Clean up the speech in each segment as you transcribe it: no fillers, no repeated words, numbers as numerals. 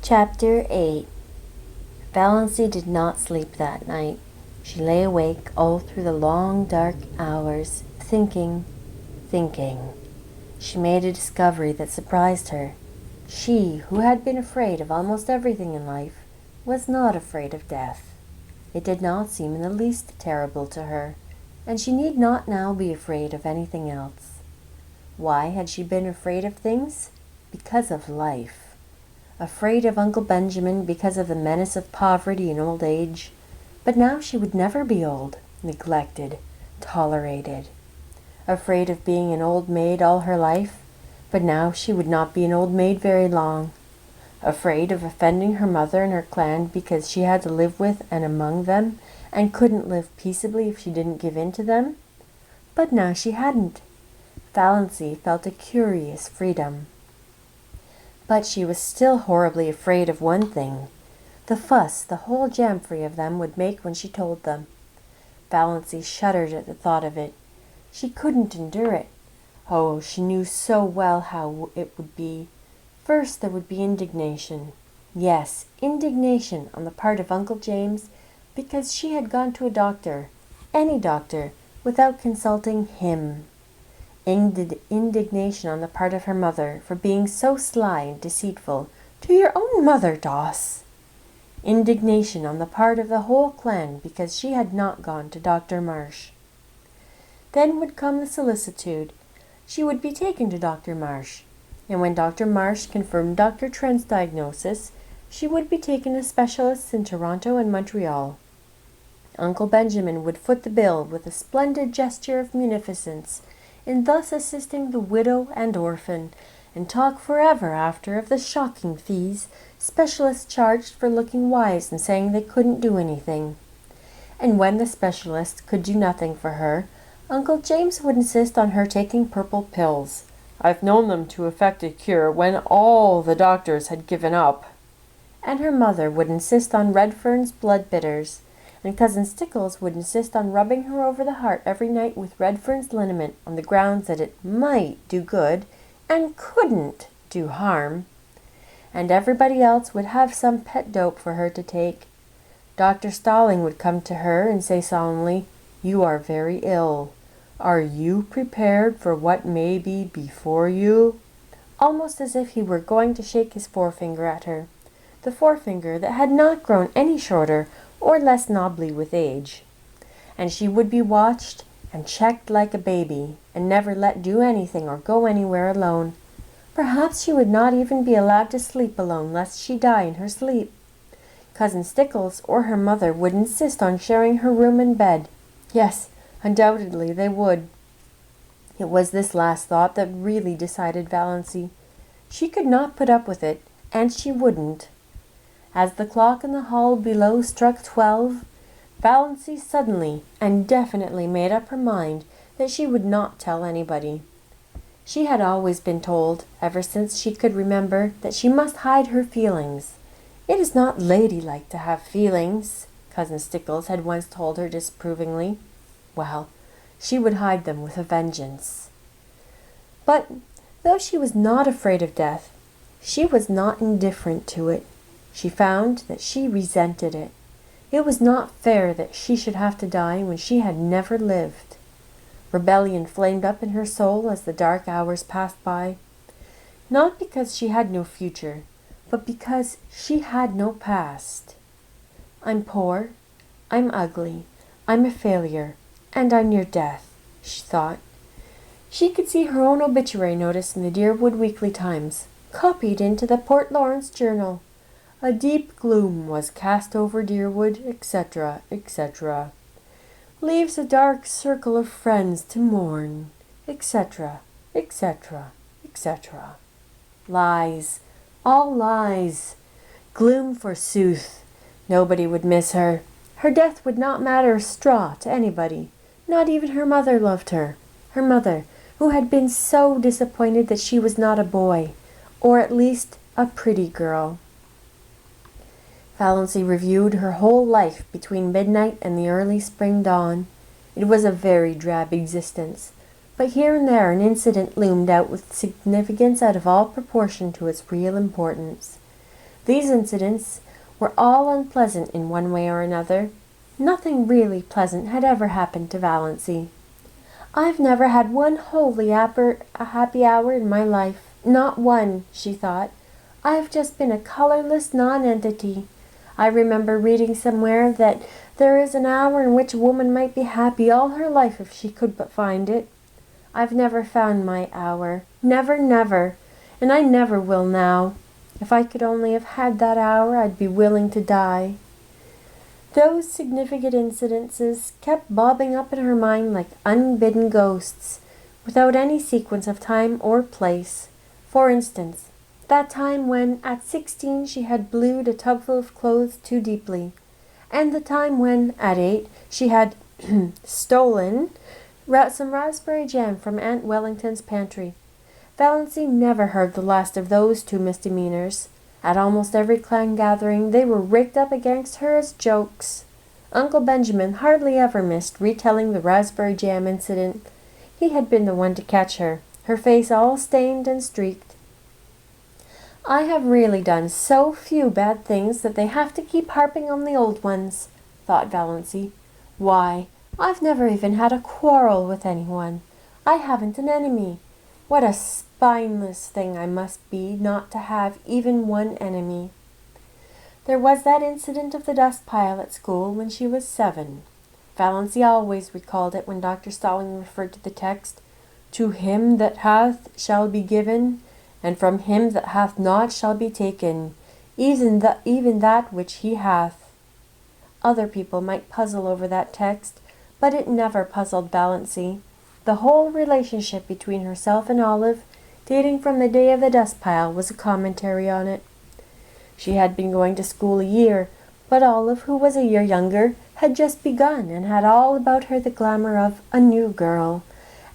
Chapter 8. Valency did not sleep that night. She lay awake all through the long dark hours, thinking. She made a discovery that surprised her. She, who had been afraid of almost everything in life, was not afraid of death. It did not seem in the least terrible to her, and she need not now be afraid of anything else. Why had she been afraid of things? Because of life. Afraid of Uncle Benjamin because of the menace of poverty and old age. But now she would never be old, neglected, tolerated. Afraid of being an old maid all her life, but now she would not be an old maid very long. Afraid of offending her mother and her clan because she had to live with and among them, and couldn't live peaceably if she didn't give in to them. But now she hadn't. Valency felt a curious freedom. But she was still horribly afraid of one thing, the fuss the whole jamfrey of them would make when she told them. Valency shuddered at the thought of it. She couldn't endure it. Oh, she knew so well how it would be. First there would be indignation. Yes, indignation on the part of Uncle James, because she had gone to a doctor, any doctor, without consulting him. Indignation on the part of her mother for being so sly and deceitful. To your own mother, Doss! Indignation on the part of the whole clan because she had not gone to Dr. Marsh. Then would come the solicitude. She would be taken to Dr. Marsh, and when Dr. Marsh confirmed Dr. Trent's diagnosis, she would be taken to specialists in Toronto and Montreal. Uncle Benjamin would foot the bill with a splendid gesture of munificence, in thus assisting the widow and orphan, and talk forever after of the shocking fees specialists charged for looking wise and saying they couldn't do anything. And when the specialist could do nothing for her, Uncle James would insist on her taking purple pills. I've known them to effect a cure when all the doctors had given up. And her mother would insist on Redfern's blood bitters, and Cousin Stickles would insist on rubbing her over the heart every night with Redfern's liniment on the grounds that it might do good and couldn't do harm. And everybody else would have some pet dope for her to take. Dr. Stalling would come to her and say solemnly, "You are very ill. Are you prepared for what may be before you?" Almost as if he were going to shake his forefinger at her, the forefinger that had not grown any shorter or less knobbly with age. And she would be watched and checked like a baby, and never let do anything or go anywhere alone. Perhaps she would not even be allowed to sleep alone, lest she die in her sleep. Cousin Stickles or her mother would insist on sharing her room and bed. Yes, undoubtedly they would. It was this last thought that really decided Valency. She could not put up with it, and she wouldn't. As the clock in the hall below struck 12, Valency suddenly and definitely made up her mind that she would not tell anybody. She had always been told, ever since she could remember, that she must hide her feelings. It is not ladylike to have feelings, Cousin Stickles had once told her disapprovingly. Well, she would hide them with a vengeance. But though she was not afraid of death, she was not indifferent to it. She found that she resented it. It was not fair that she should have to die when she had never lived. Rebellion flamed up in her soul as the dark hours passed by, not because she had no future, but because she had no past. I'm poor, I'm ugly, I'm a failure, and I'm near death, she thought. She could see her own obituary notice in the Deerwood Weekly Times, copied into the Port Lawrence Journal. A deep gloom was cast over Deerwood, etc., etc. Leaves a dark circle of friends to mourn, etc., etc., etc. Lies, all lies. Gloom forsooth. Nobody would miss her. Her death would not matter a straw to anybody. Not even her mother loved her. Her mother, who had been so disappointed that she was not a boy, or at least a pretty girl. Valency reviewed her whole life between midnight and the early spring dawn. It was a very drab existence, but here and there an incident loomed out with significance out of all proportion to its real importance. These incidents were all unpleasant in one way or another. Nothing really pleasant had ever happened to Valancy. "I've never had one wholly happy hour in my life. Not one," she thought. "I've just been a colorless nonentity. I remember reading somewhere that there is an hour in which a woman might be happy all her life if she could but find it. I've never found my hour. Never, never. And I never will now. If I could only have had that hour, I'd be willing to die." Those significant incidences kept bobbing up in her mind like unbidden ghosts, without any sequence of time or place. For instance, that time when, at 16, she had blued a tubful of clothes too deeply, and the time when, at 8, she had stolen some raspberry jam from Aunt Wellington's pantry. Valancy never heard the last of those two misdemeanors. At almost every clan gathering they were raked up against her as jokes. Uncle Benjamin hardly ever missed retelling the raspberry jam incident. He had been the one to catch her, her face all stained and streaked. "I have really done so few bad things that they have to keep harping on the old ones," thought Valancy. "Why, I've never even had a quarrel with anyone. I haven't an enemy. What a spineless thing I must be not to have even one enemy." There was that incident of the dust pile at school when she was 7. Valancy always recalled it when Dr. Stalling referred to the text, "To him that hath shall be given, and from him that hath not shall be taken, even that which he hath." Other people might puzzle over that text, but it never puzzled Valancy. The whole relationship between herself and Olive, dating from the day of the dust pile, was a commentary on it. She had been going to school a year, but Olive, who was a year younger, had just begun and had all about her the glamour of a new girl,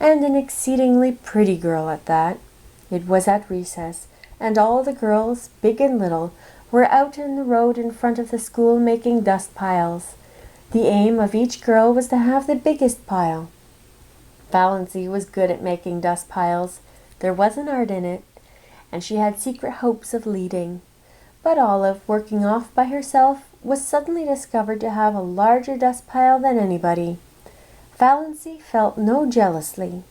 and an exceedingly pretty girl at that. It was at recess, and all the girls, big and little, were out in the road in front of the school making dust piles. The aim of each girl was to have the biggest pile. Valancy was good at making dust piles. There was an art in it, and she had secret hopes of leading. But Olive, working off by herself, was suddenly discovered to have a larger dust pile than anybody. Valancy felt no jealousy.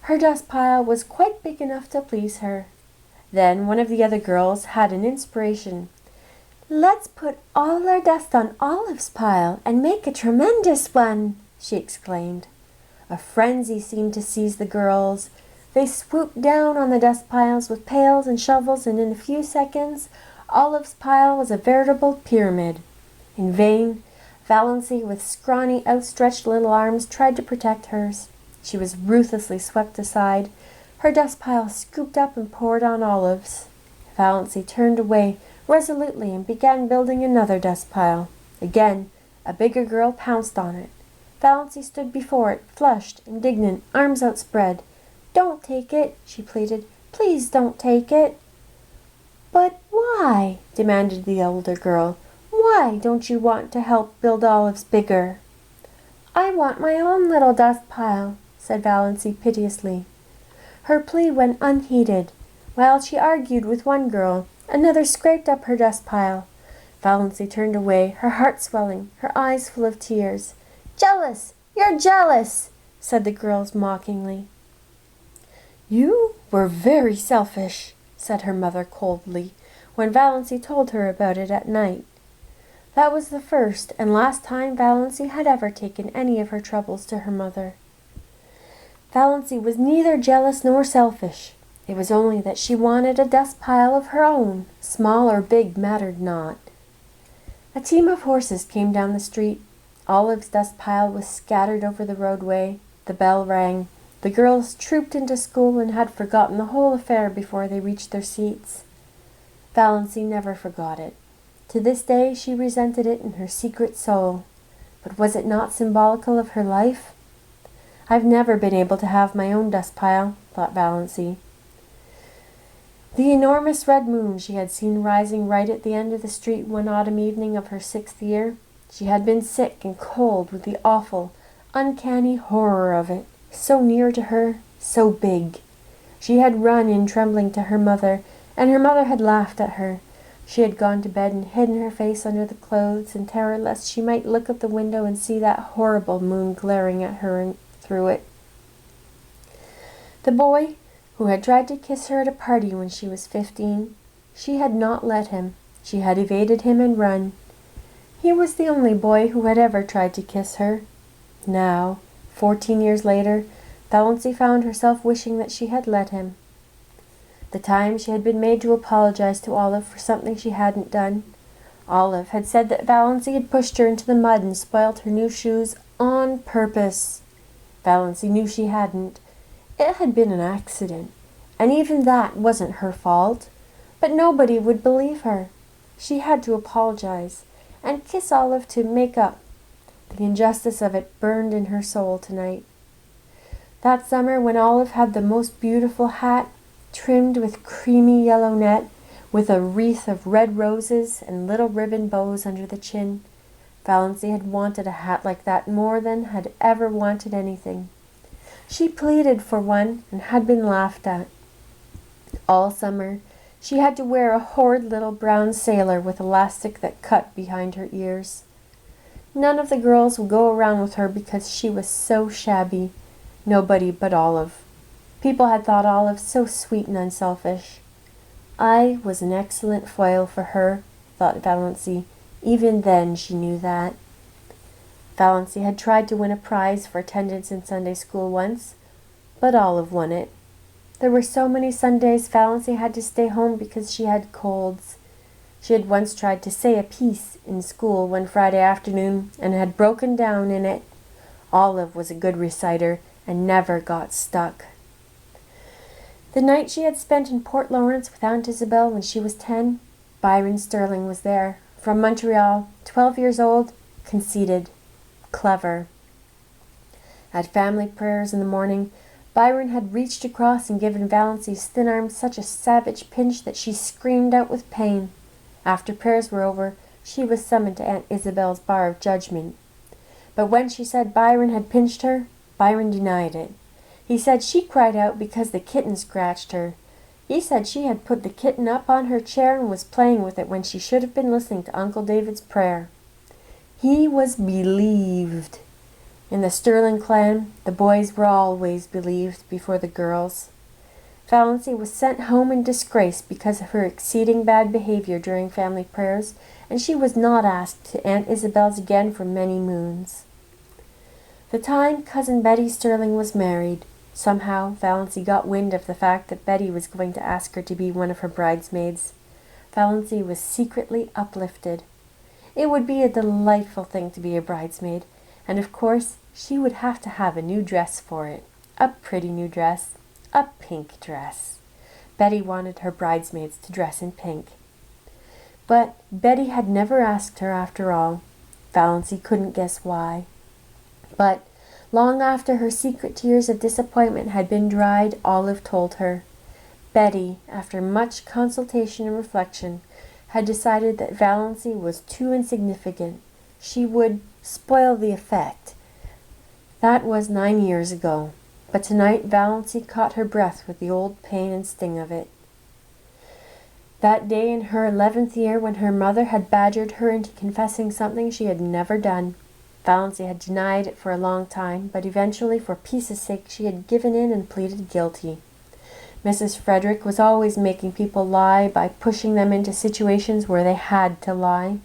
Her dust pile was quite big enough to please her. Then one of the other girls had an inspiration. "Let's put all our dust on Olive's pile and make a tremendous one," she exclaimed. A frenzy seemed to seize the girls. They swooped down on the dust piles with pails and shovels, and in a few seconds Olive's pile was a veritable pyramid. In vain, Valancy, with scrawny, outstretched little arms, tried to protect hers. She was ruthlessly swept aside, her dust pile scooped up and poured on Olive's. Valancy turned away resolutely and began building another dust pile. Again, a bigger girl pounced on it. Valancy stood before it, flushed, indignant, arms outspread. "Don't take it," she pleaded. "Please don't take it." "But why?" demanded the older girl. "Why don't you want to help build Olive's bigger?" "I want my own little dust pile," said Valancy piteously. Her plea went unheeded. While she argued with one girl, another scraped up her dust pile. Valancy turned away, her heart swelling, her eyes full of tears. "Jealous! You're jealous!" said the girls mockingly. "You were very selfish," said her mother coldly, when Valancy told her about it at night. That was the first and last time Valancy had ever taken any of her troubles to her mother. Valancy was neither jealous nor selfish. It was only that she wanted a dust pile of her own. Small or big mattered not. A team of horses came down the street. Olive's dust pile was scattered over the roadway. The bell rang. The girls trooped into school and had forgotten the whole affair before they reached their seats. Valancy never forgot it. To this day she resented it in her secret soul. But was it not symbolical of her life? "I've never been able to have my own dust pile," thought Valancy. The enormous red moon she had seen rising right at the end of the street one autumn evening of her 6th year. She had been sick and cold with the awful, uncanny horror of it, so near to her, so big. She had run in trembling to her mother, and her mother had laughed at her. She had gone to bed and hidden her face under the clothes in terror lest she might look out the window and see that horrible moon glaring at her through it. The boy who had tried to kiss her at a party when she was 15, she had not let him. She had evaded him and run. He was the only boy who had ever tried to kiss her. Now, 14 years later, Valency found herself wishing that she had let him. The time she had been made to apologize to Olive for something she hadn't done. Olive had said that Valency had pushed her into the mud and spoiled her new shoes on purpose. Valency knew she hadn't. It had been an accident, and even that wasn't her fault. But nobody would believe her. She had to apologize and kiss Olive to make up. The injustice of it burned in her soul tonight. That summer, when Olive had the most beautiful hat, trimmed with creamy yellow net, with a wreath of red roses and little ribbon bows under the chin, Valency had wanted a hat like that more than had ever wanted anything. She pleaded for one and had been laughed at. All summer, she had to wear a horrid little brown sailor with elastic that cut behind her ears. None of the girls would go around with her because she was so shabby. Nobody but Olive. People had thought Olive so sweet and unselfish. I was an excellent foil for her, thought Valency. Even then she knew that. Valency had tried to win a prize for attendance in Sunday school once, but Olive won it. There were so many Sundays Valency had to stay home because she had colds. She had once tried to say a piece in school one Friday afternoon and had broken down in it. Olive was a good reciter and never got stuck. The night she had spent in Port Lawrence with Aunt Isabel when she was 10, Byron Sterling was there, from Montreal, 12 years old, conceited, clever. At family prayers in the morning, Byron had reached across and given Valency's thin arm such a savage pinch that she screamed out with pain. After prayers were over, she was summoned to Aunt Isabel's bar of judgment. But when she said Byron had pinched her, Byron denied it. He said she cried out because the kitten scratched her. He said she had put the kitten up on her chair and was playing with it when she should have been listening to Uncle David's prayer. He was believed. In the Sterling clan, the boys were always believed before the girls. Valency was sent home in disgrace because of her exceeding bad behavior during family prayers, and she was not asked to Aunt Isabel's again for many moons. The time Cousin Betty Sterling was married, somehow Valency got wind of the fact that Betty was going to ask her to be one of her bridesmaids. Valency was secretly uplifted. It would be a delightful thing to be a bridesmaid, and of course she would have to have a new dress for it. A pretty new dress. A pink dress. Betty wanted her bridesmaids to dress in pink. But Betty had never asked her after all. Valency couldn't guess why. But long after her secret tears of disappointment had been dried, Olive told her. Betty, after much consultation and reflection, had decided that Valency was too insignificant. She would spoil the effect. That was 9 years ago, but tonight Valency caught her breath with the old pain and sting of it. That day in her 11th year, when her mother had badgered her into confessing something she had never done, Valency had denied it for a long time, but eventually, for peace's sake, she had given in and pleaded guilty. Mrs. Frederick was always making people lie by pushing them into situations where they had to lie.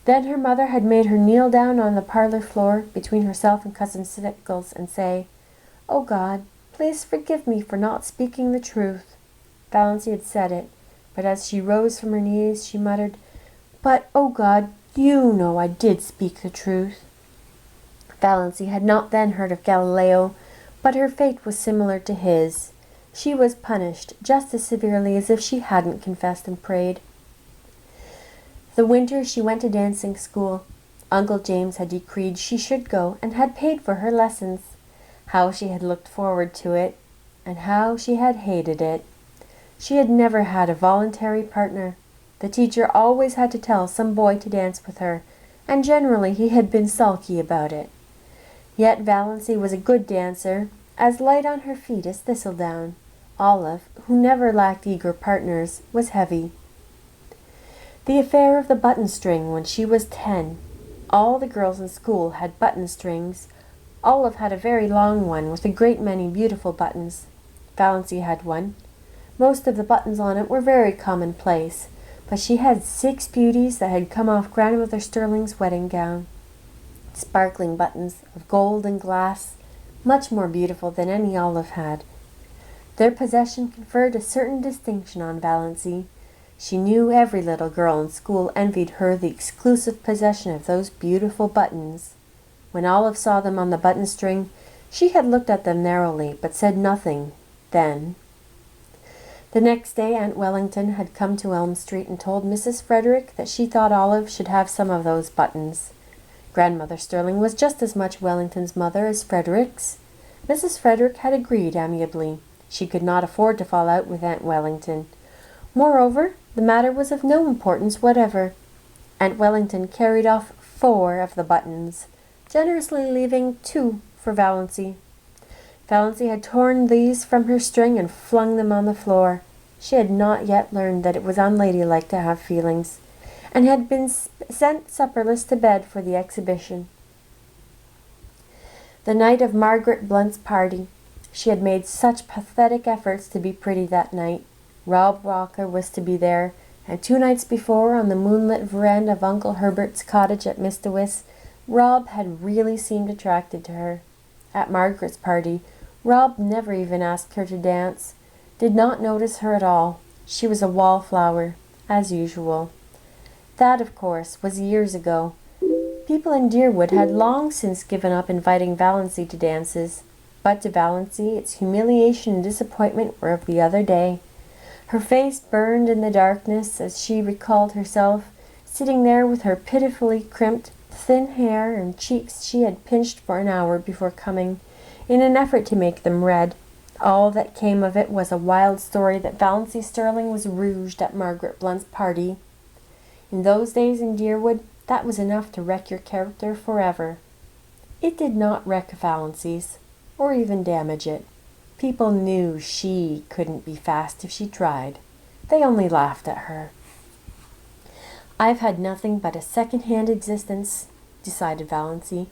Then her mother had made her kneel down on the parlor floor between herself and Cousin Sickles and say, "Oh God, please forgive me for not speaking the truth." Valency had said it, but as she rose from her knees, she muttered, "But, oh God, you know I did speak the truth." Valency had not then heard of Galileo, but her fate was similar to his. She was punished just as severely as if she hadn't confessed and prayed. The winter she went to dancing school. Uncle James had decreed she should go and had paid for her lessons. How she had looked forward to it, and how she had hated it. She had never had a voluntary partner. The teacher always had to tell some boy to dance with her, and generally he had been sulky about it. Yet Valency was a good dancer, as light on her feet as thistledown. Olive, who never lacked eager partners, was heavy. The affair of the button string when she was 10. All the girls in school had button strings. Olive had a very long one with a great many beautiful buttons. Valancy had one. Most of the buttons on it were very commonplace, but she had 6 beauties that had come off Grandmother Sterling's wedding gown. Sparkling buttons of gold and glass, much more beautiful than any Olive had. Their possession conferred a certain distinction on Valancy. She knew every little girl in school envied her the exclusive possession of those beautiful buttons. When Olive saw them on the button string, she had looked at them narrowly, but said nothing then. The next day Aunt Wellington had come to Elm Street and told Mrs. Frederick that she thought Olive should have some of those buttons. Grandmother Sterling was just as much Wellington's mother as Frederick's. Mrs. Frederick had agreed amiably. She could not afford to fall out with Aunt Wellington. Moreover, the matter was of no importance whatever. Aunt Wellington carried off 4 of the buttons, generously leaving 2 for Valancy. Valancy had torn these from her string and flung them on the floor. She had not yet learned that it was unladylike to have feelings, and had been sent supperless to bed for the exhibition. The night of Margaret Blunt's party. She had made such pathetic efforts to be pretty that night. Rob Walker was to be there, and 2 nights before, on the moonlit veranda of Uncle Herbert's cottage at Mistawis, Rob had really seemed attracted to her. At Margaret's party, Rob never even asked her to dance, did not notice her at all. She was a wallflower, as usual. That, of course, was years ago. People in Deerwood had long since given up inviting Valancy to dances, but to Valancy its humiliation and disappointment were of the other day. Her face burned in the darkness as she recalled herself, sitting there with her pitifully crimped, thin hair and cheeks she had pinched for an hour before coming, in an effort to make them red. All that came of it was a wild story that Valancy Sterling was rouged at Margaret Blunt's party. In those days in Deerwood, that was enough to wreck your character forever. It did not wreck Valancy's, or even damage it. People knew she couldn't be fast if she tried. They only laughed at her. I've had nothing but a second-hand existence, decided Valancy.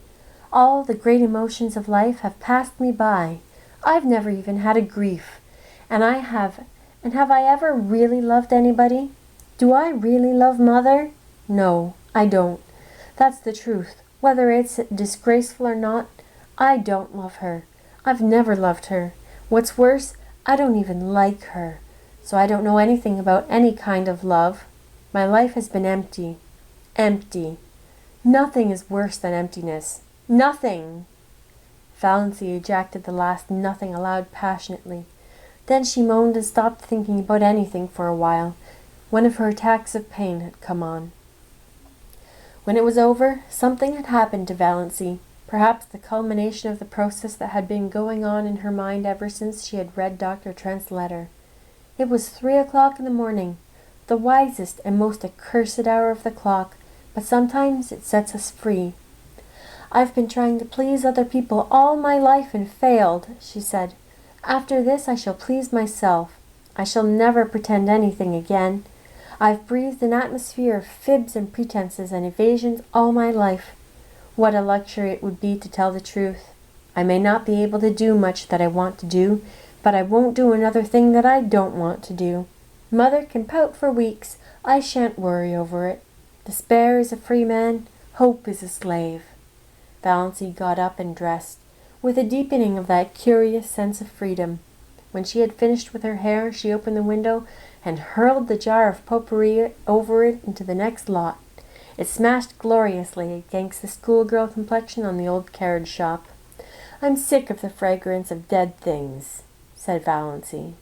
All the great emotions of life have passed me by. I've never even had a grief. And have I ever really loved anybody? Do I really love Mother? No, I don't. That's the truth. Whether it's disgraceful or not, I don't love her. I've never loved her. What's worse, I don't even like her. So I don't know anything about any kind of love. My life has been empty. Empty. Nothing is worse than emptiness. Nothing! Valancy ejaculated the last nothing aloud passionately. Then she moaned and stopped thinking about anything for a while. One of her attacks of pain had come on. When it was over, something had happened to Valancy, perhaps the culmination of the process that had been going on in her mind ever since she had read Dr. Trent's letter. It was 3 o'clock in the morning, the wisest and most accursed hour of the clock, but sometimes it sets us free. I've been trying to please other people all my life and failed, she said. After this I shall please myself. I shall never pretend anything again. I've breathed an atmosphere of fibs and pretenses and evasions all my life. What a luxury it would be to tell the truth. I may not be able to do much that I want to do, but I won't do another thing that I don't want to do. Mother can pout for weeks. I shan't worry over it. Despair is a free man. Hope is a slave. Valancy got up and dressed, with a deepening of that curious sense of freedom. When she had finished with her hair, she opened the window and hurled the jar of potpourri over it into the next lot. It smashed gloriously against the schoolgirl complexion on the old carriage shop. I'm sick of the fragrance of dead things, said Valancy.